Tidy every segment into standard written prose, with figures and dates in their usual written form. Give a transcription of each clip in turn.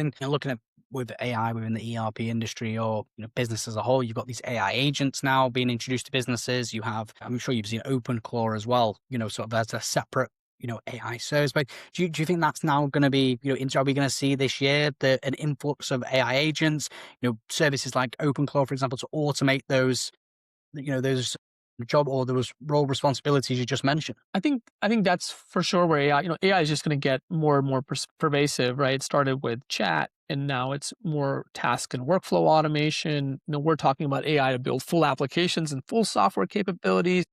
mean, looking at with AI within the ERP industry or business as a whole, you've got these AI agents now being introduced to businesses. You have, I'm sure you've seen OpenClaw as well, sort of as a separate AI service. But do you think that's now going to be, are we going to see this year an influx of AI agents, services like OpenClaw, for example, to automate those job or those role responsibilities you just mentioned? I think that's for sure where AI is just going to get more and more pervasive, right? It started with chat, and now it's more task and workflow automation. We're talking about AI to build full applications and full software capabilities.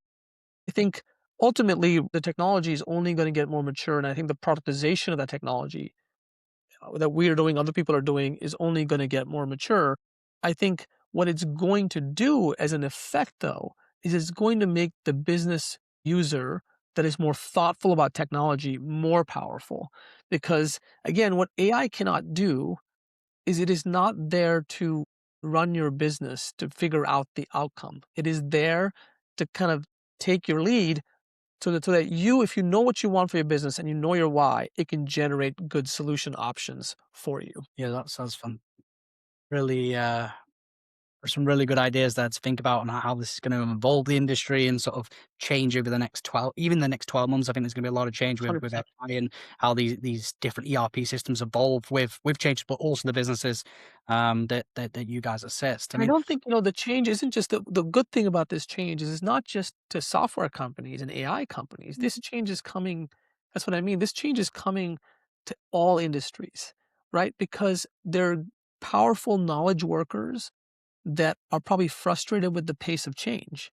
I think ultimately the technology is only going to get more mature, and I think the productization of that technology that we are doing, other people are doing, is only going to get more mature. I think what it's going to do as an effect, though, is it's going to make the business user that is more thoughtful about technology more powerful. Because again, what AI cannot do is it is not there to run your business to figure out the outcome. It is there to kind of take your lead so that you, if you know what you want for your business and you know your why, it can generate good solution options for you. Yeah, that sounds fun. Really, there's some really good ideas there to think about on how this is going to evolve the industry and sort of change over the next 12, even the next 12 months. I think there's going to be a lot of change with 100%. AI and how these different ERP systems evolve with changes, but also the businesses that you guys assist. I And I mean, don't think, the change isn't just the good thing about this change is it's not just to software companies and AI companies. This change is coming. That's what I mean. This change is coming to all industries, right? Because they're powerful knowledge workers that are probably frustrated with the pace of change,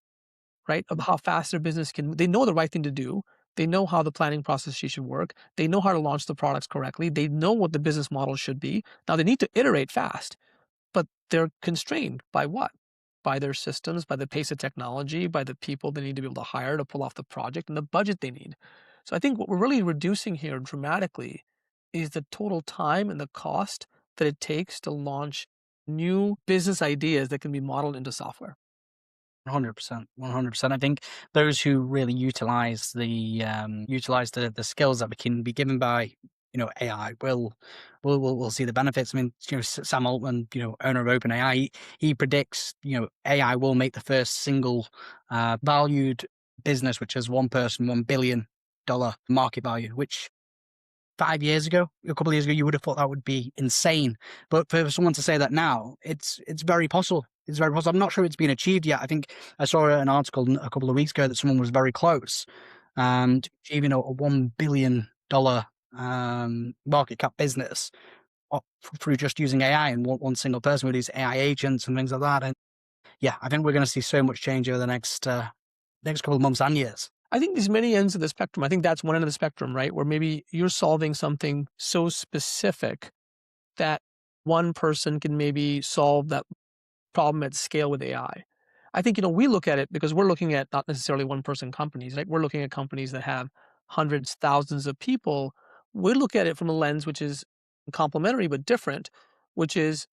right? Of how fast their business they know the right thing to do. They know how the planning process should work. They know how to launch the products correctly. They know what the business model should be. Now they need to iterate fast, but they're constrained by what? By their systems, by the pace of technology, by the people they need to be able to hire to pull off the project, and the budget they need. So I think what we're really reducing here dramatically is the total time and the cost that it takes to launch new business ideas that can be modeled into software. 100%, 100%. I think those who really utilize the skills that we can be given by AI will see the benefits. I mean, Sam Altman, owner of OpenAI, he predicts AI will make the first single valued business, which is one person, $1 billion market value, which 5 years ago, a couple of years ago, you would have thought that would be insane. But for someone to say that now, it's very possible. It's very possible. I'm not sure it's been achieved yet. I think I saw an article a couple of weeks ago that someone was very close and achieving a $1 billion market cap business through just using AI and one single person with these AI agents and things like that. And yeah, I think we're going to see so much change over the next couple of months and years. I think there's many ends of the spectrum. I think that's one end of the spectrum, right? Where maybe you're solving something so specific that one person can maybe solve that problem at scale with AI. I think, we look at it because we're looking at not necessarily one person companies, right? We're looking at companies that have hundreds, thousands of people. We look at it from a lens which is complementary but different, which is,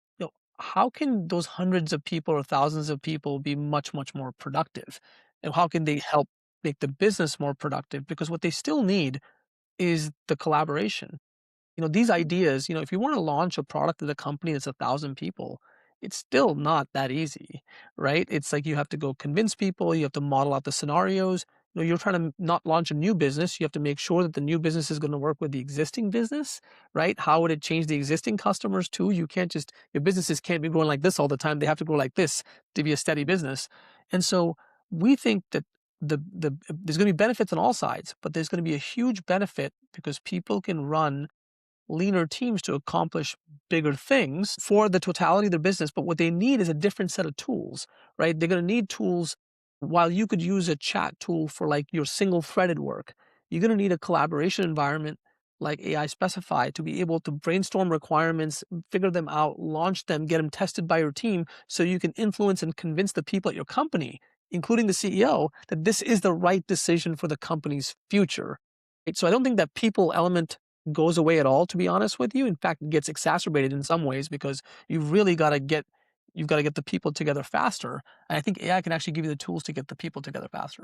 how can those hundreds of people or thousands of people be much, much more productive? And how can they help make the business more productive? Because what they still need is the collaboration. These ideas, if you want to launch a product at a company that's 1,000 people, it's still not that easy, right? It's like you have to go convince people, you have to model out the scenarios. You're trying to not launch a new business. You have to make sure that the new business is going to work with the existing business, right? How would it change the existing customers too? Your businesses can't be growing like this all the time. They have to grow like this to be a steady business. And so we think that there's going to be benefits on all sides, but there's going to be a huge benefit because people can run leaner teams to accomplish bigger things for the totality of their business. But what they need is a different set of tools, right? They're going to need tools. While you could use a chat tool for like your single threaded work, you're going to need a collaboration environment like AI specified to be able to brainstorm requirements, figure them out, launch them, get them tested by your team so you can influence and convince the people at your company, including the CEO, that this is the right decision for the company's future. Right? So I don't think that people element goes away at all, to be honest with you. In fact, it gets exacerbated in some ways because you've got to get the people together faster. And I think AI can actually give you the tools to get the people together faster.